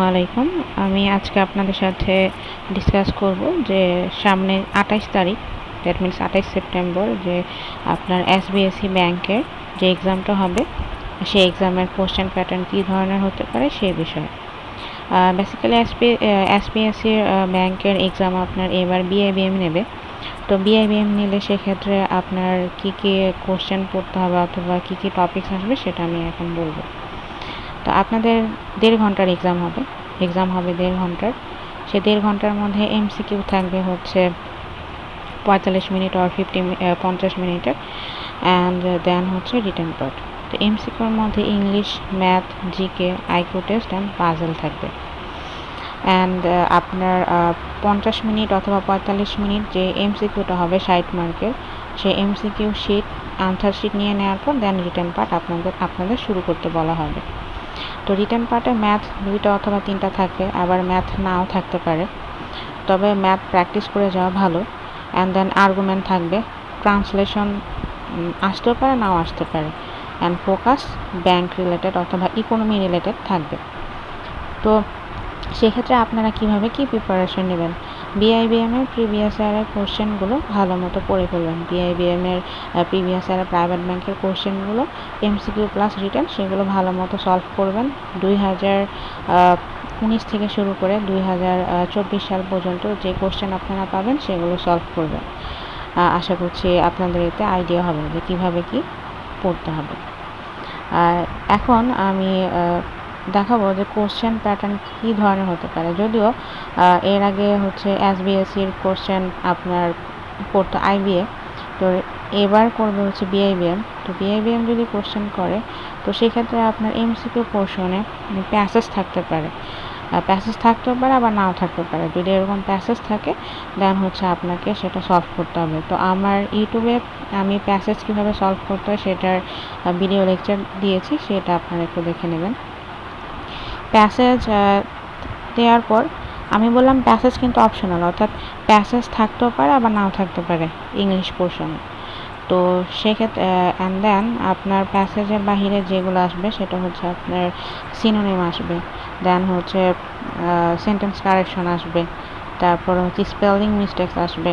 আলাইকুম। আমি আজকে আপনাদের সাথে ডিসকাস করব যে সামনে 28 তারিখ, দ্যাট মিনস 28 সেপ্টেম্বর, যে আপনার এসবিএসসি ব্যাংকের যে এক্সামটা হবে, সেই এক্সামের কোশ্চেন প্যাটার্ন কী ধরনের হতে পারে সেই বিষয়ে। বেসিক্যালি এসবিএসসির ব্যাংকের এক্সাম আপনার এবার বিআইবিএম নেবে। তো বিআইবিএম নিলে সেক্ষেত্রে আপনার কী কী কোশ্চেন পড়তে হবে অথবা কী কী টপিকস আসবে সেটা আমি এখন বলবো। তো আপনাদের 1.5 ঘন্টার এক্সাম হবে 1.5 ঘন্টার। সে 1.5 ঘন্টার মধ্যে এমসিকিউ থাকবে হচ্ছে 45 মিনিট আর 50 মিনিটের, অ্যান্ড দেন হচ্ছে রিটেন পার্ট। তো এমসিকিউর মধ্যে English, math, GK, IQ test and puzzle থাকবে। অ্যান্ড আপনার 50 মিনিট অথবা 45 মিনিট যে এমসিকিউটা হবে 60 মার্কের, সেই এমসিকিউ শিট, আনসার শিট নিয়ে নেওয়ার পর দেন রিটেন পার্ট আপনাদের শুরু করতে বলা হবে। তো রিটেন পার্টে ম্যাথ 2টা অথবা 3টা থাকবে, আবার ম্যাথ নাও থাকতে পারে, তবে ম্যাথ প্র্যাকটিস করে যাওয়া ভালো। অ্যান্ড দেন আর্গুমেন্ট থাকবে, ট্রান্সলেশন আসতেও পারে, নাও আসতে পারে, অ্যান্ড ফোকাস ব্যাংক রিলেটেড অথবা ইকোনমি রিলেটেড থাকবে। তো সেক্ষেত্রে আপনারা কীভাবে কী প্রিপারেশন নেবেন? বিআইবিএমের প্রিভিয়াস ইয়ারের কোশ্চেনগুলো ভালো মতো পড়ে ফেলবেন। বিআইবিএমের প্রিভিয়াস ইয়ারের প্রাইভেট ব্যাংকের কোশ্চেনগুলো এমসিকিউ প্লাস রিটেন, সেগুলো ভালো মতো সলভ করবেন। 2019 থেকে শুরু করে 2024 সাল পর্যন্ত যে কোশ্চেন আপনারা পাবেন সেগুলো সলভ করবেন। আশা করছি আপনাদের এতে আইডিয়া হবে যে কীভাবে কী পড়তে হবে। এখন আমি দেখাবো যে কোশ্চেন প্যাটার্ন কী ধরনের হতে পারে। যদিও এর আগে হচ্ছে এসবিএসসির কোশ্চেন আপনার পড়তো আইবিএ, তো এবার করবে হচ্ছে বিআইবিএম। তো বিআইবিএম যদি কোশ্চেন করে, তো সেক্ষেত্রে আপনার এমসিকিউ পোর্শনে প্যাসেজ থাকতে পারে, আবার নাও থাকতে পারে। যদি এরকম প্যাসেজ থাকে দেন হচ্ছে আপনাকে সেটা সলভ করতে হবে। তো আমার ইউটিউবে আমি প্যাসেজ কীভাবে সলভ করতে হয় সেটার ভিডিও লেকচার দিয়েছি, সেটা আপনারা একটু দেখে নেবেন। প্যাসেজ দেওয়ার পর আমি বললাম প্যাসেজ কিন্তু অপশনাল, অর্থাৎ প্যাসেজ থাকতেও পারে আবার নাও থাকতে পারে ইংলিশ পোর্শনে। তো সেক্ষেত্রে অ্যান্ড দেন আপনার প্যাসেজের বাহিরে যেগুলো আসবে সেটা হচ্ছে আপনার সিনোনিম আসবে, দেন হচ্ছে সেন্টেন্স কারেকশন আসবে, তারপর হচ্ছে স্পেলিং মিস্টেক্স আসবে,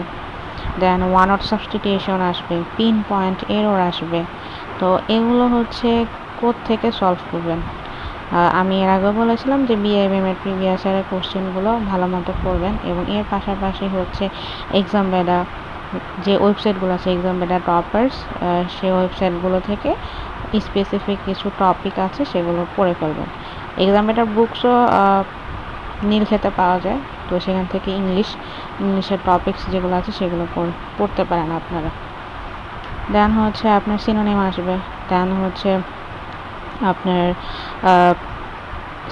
দেন ওয়ান ওয়ার্ড সাবস্টিটিউশন আসবে, পিন পয়েন্ট এরর আসবে। তো এগুলো হচ্ছে কোত্থেকে সলভ করবেন? আমি এর আগেও বলেছিলাম যে বিআইবিএমের প্রিভিয়াস ইয়ারের কোশ্চেনগুলো ভালো মতো করবেন, এবং এর পাশাপাশি হচ্ছে এক্সাম বেডা যে ওয়েবসাইটগুলো আছে, এক্সাম বেডা টপার্স, সেই ওয়েবসাইটগুলো থেকে স্পেসিফিক কিছু টপিক আছে সেগুলো পড়ে ফেলবেন। এক্সাম বেডার বুকসও নীলক্ষেতে পাওয়া যায়, তো সেখান থেকে ইংলিশের টপিকস যেগুলো আছে সেগুলো পড়তে পারেন আপনারা। দেন হচ্ছে আপনার সিনোনিম আসবে, দেন হচ্ছে আপনার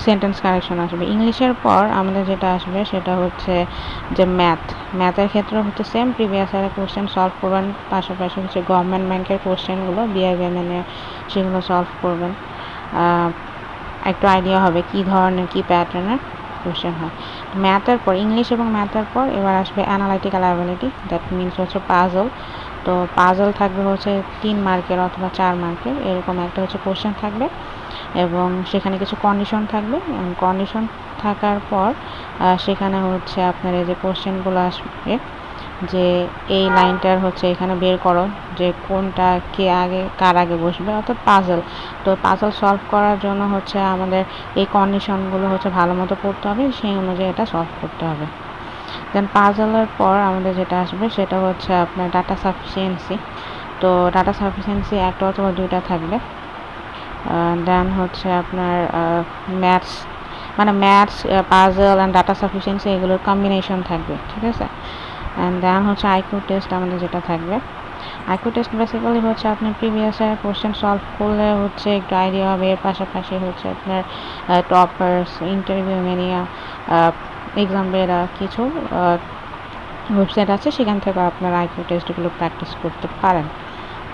সেন্টেন্স কারেকশন আসবে। ইংলিশের পর আমাদের যেটা আসবে সেটা হচ্ছে যে ম্যাথের ক্ষেত্রে হচ্ছে সেম প্রিভিয়াস ইয়ারের কোশ্চেন সলভ করবেন, পাশাপাশি হচ্ছে গভর্নমেন্ট ব্যাংকের কোশ্চেনগুলো বিআইবিএমএ সেগুলো সলভ করবেন। একটু আইডিয়া হবে কী ধরনের কী প্যাটার্নের কোশ্চেন হয়। ম্যাথের পর, ইংলিশ এবং ম্যাথের পর এবার আসবে অ্যানালাইটিক্যাল অ্যাবিলিটি, দ্যাট মিনস হচ্ছে পাজল। তো পাজল থাকবে হচ্ছে 3 মার্কের অথবা 4 মার্কের, এরকম একটা হচ্ছে কোশ্চেন থাকবে, এবং সেখানে কিছু কন্ডিশন থাকবে। কন্ডিশন থাকার পর সেখানে হচ্ছে আপনার এই যে কোশ্চেনগুলো আসবে, যে এই লাইনটার হচ্ছে এখানে বের করো যে কোনটা কার আগে বসবে, অর্থাৎ পাজল। তো পাজল সলভ করার জন্য হচ্ছে আমাদের এই কন্ডিশনগুলো হচ্ছে ভালো মতো পড়তে হবে, সেই অনুযায়ী এটা সলভ করতে হবে। দেন পাজলের পর আমাদের যেটা আসবে সেটা হচ্ছে আপনার ডাটা সাফিসিয়েন্সি। তো ডাটা সাফিসিয়েন্সি একটা অথবা 2টা থাকবে। দেন হচ্ছে আপনার maths, puzzle and data sufficiency এগুলোর কম্বিনেশন থাকবে, ঠিক আছে। অ্যান্ড দেন হচ্ছে আইকিউ টেস্ট আমাদের যেটা থাকবে। আইকিউ টেস্ট বেসিক্যালি হচ্ছে আপনি প্রিভিয়াস ইয়ারের কোশ্চেন সলভ করলে হচ্ছে একটু আইডিয়া হবে। এর পাশাপাশি হচ্ছে আপনার toppers, interview mania, exam Bera কিছু ওয়েবসাইট আছে, সেখান থেকে আপনারা আইকিউ টেস্টগুলো প্র্যাকটিস করতে পারেন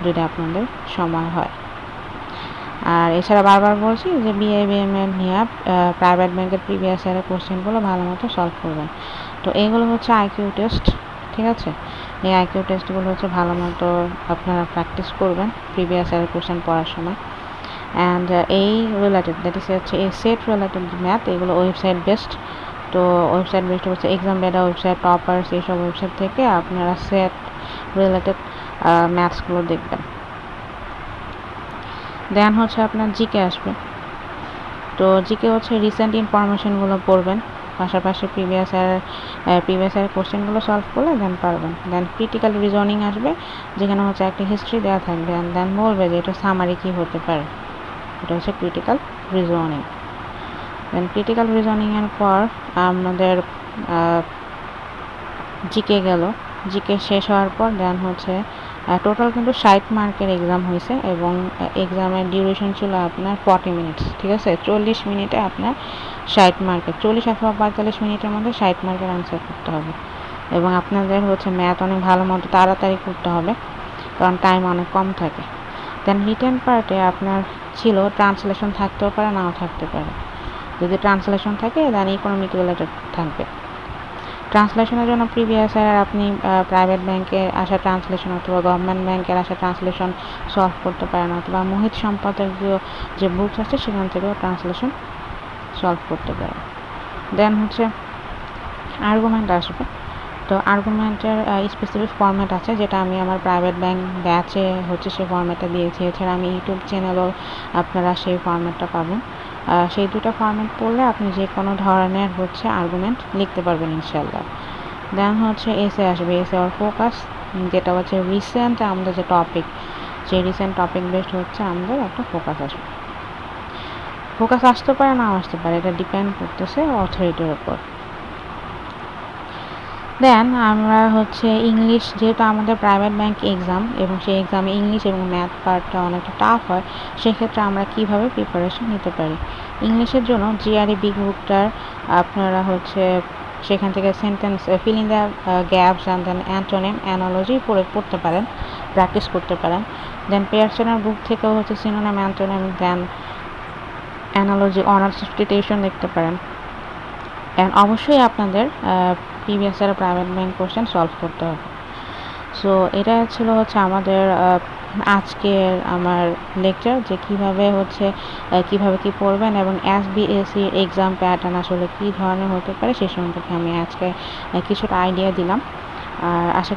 যদি আপনাদের সময় হয়। আর এছাড়া বারবার বলছি যে বিআইবিএমের নিয়ে প্রাইভেট ব্যাংকের প্রিভিয়াস ইয়ারের কোশ্চেনগুলো ভালো মতো সলভ করবেন। তো এইগুলো হচ্ছে আইকিউ টেস্ট, ঠিক আছে। এই আইকিউ টেস্টগুলো হচ্ছে ভালো মতো আপনারা প্র্যাকটিস করবেন প্রিভিয়াস ইয়ারের কোশ্চেন পড়ার সময়। অ্যান্ড এই রিলেটেড দ্যাট ইস হচ্ছে এই সেট রিলেটেড ম্যাথ, এগুলো ওয়েবসাইট বেসড। তো ওয়েবসাইট বেসড হচ্ছে এক্সামবেডা ওয়েবসাইট, টপার্স, এইসব ওয়েবসাইট থেকে আপনারা সেট রিলেটেড ম্যাথসগুলো দেখবেন। দেন হচ্ছে আপনার জিকে আসবে। তো জিকে হচ্ছে রিসেন্ট ইনফরমেশনগুলো পড়বেন, পাশাপাশি প্রিভিয়াস ইয়ার কোশ্চেনগুলো সলভ করলে দেন পারবেন। দেন ক্রিটিক্যাল রিজনিং আসবে, যেখানে হচ্ছে একটা হিস্ট্রি দেওয়া থাকবে অ্যান্ড দেন বলবে যে এটা সামারি কী হতে পারে, এটা হচ্ছে ক্রিটিক্যাল রিজনিং। দেন ক্রিটিক্যাল রিজনিংয়ের পর আমাদের জিকে গেল। জিকে শেষ হওয়ার পর দেন হচ্ছে টোটাল কিন্তু 60 মার্কের এক্সাম হয়েছে এবং এক্সামের ডিউরেশন ছিল আপনার 40 মিনিটস, ঠিক আছে। 40 মিনিটে আপনার 60 মার্কের, 40 অথবা 45 মিনিটের মধ্যে 60 মার্কের আনসার করতে হবে। এবং আপনাদের হচ্ছে ম্যাথ অনেক ভালো মতো তাড়াতাড়ি করতে হবে, কারণ টাইম অনেক কম থাকে। দেন রিটেন পার্টে আপনার ছিল ট্রান্সলেশন থাকতেও পারে, নাও থাকতে পারে। যদি ট্রান্সলেশন থাকে দেন ইকোনমিক রিলেটেড থাকবে। ট্রান্সলেশনের জন্য প্রিভিয়াস ইয়ার আপনি প্রাইভেট ব্যাংকের আসা ট্রান্সলেশন অথবা গভর্নমেন্ট ব্যাংকের আসা ট্রান্সলেশন সলভ করতে পারেন, অথবা মোহিত সম্পাদকীয় যে বুকস আছে সেখান থেকেও ট্রান্সলেশন সলভ করতে পারেন। দেন হচ্ছে আর্গুমেন্ট আসবে। তো আর্গুমেন্টের স্পেসিফিক ফরম্যাট আছে, যেটা আমি আমার প্রাইভেট ব্যাংক ব্যাচে হচ্ছে সেই ফরম্যাটটা দিয়েছি। এছাড়া আমি ইউটিউব চ্যানেলও আপনারা সেই ফরম্যাটটা পাবেন। সেই দুটো ফরম্যাট পড়লে আপনি যে কোনো ধরনের হচ্ছে আর্গুমেন্ট লিখতে পারবেন ইনশাল্লাহ। দেন হচ্ছে এসে আসবে, এসে আর ফোকাস, যেটা হচ্ছে রিসেন্ট আমাদের যে টপিক, সেই রিসেন্ট টপিক বেসড হচ্ছে আমাদের একটা ফোকাস আসবে। ফোকাস আসতে পারে, নাও আসতে পারে, এটা ডিপেন্ড করতেছে অথরিটির উপর। দেন আমরা হচ্ছে ইংলিশ, যেহেতু আমাদের প্রাইভেট ব্যাংক এক্সাম এবং সেই এক্সামে ইংলিশ এবং ম্যাথ পার্টটা অনেকটা টাফ হয়, সেক্ষেত্রে আমরা কিভাবে প্রিপারেশন নিতে পারি। ইংলিশের জন্য জিআরই বিগ বুকটার আপনারা হচ্ছে সেখান থেকে sentence fill in the gaps and then antonym analogy পড়তে পারেন, প্র্যাকটিস করতে পারেন। দেন পেয়ারসনের বুক থেকেও হচ্ছে সিনোনিম, অ্যান্টোনিম, দেন অ্যানালজি, অনার সাবস্টিটিউশন দেখতে পারেন। অ্যান্ড অবশ্যই আপনাদের previous year private bank question solve করতে হবে। সো এটা ছিল হচ্ছে আমাদের আজকের আমার লেকচার, যে কিভাবে হচ্ছে কিভাবে কি পড়বেন এবং এসবিএসসি এক্সাম প্যাটার্ন আসলে কী ধরনের হতে পারে সে সম্পর্কে আমি আজকে কিছুটা আইডিয়া দিলাম। আর আশা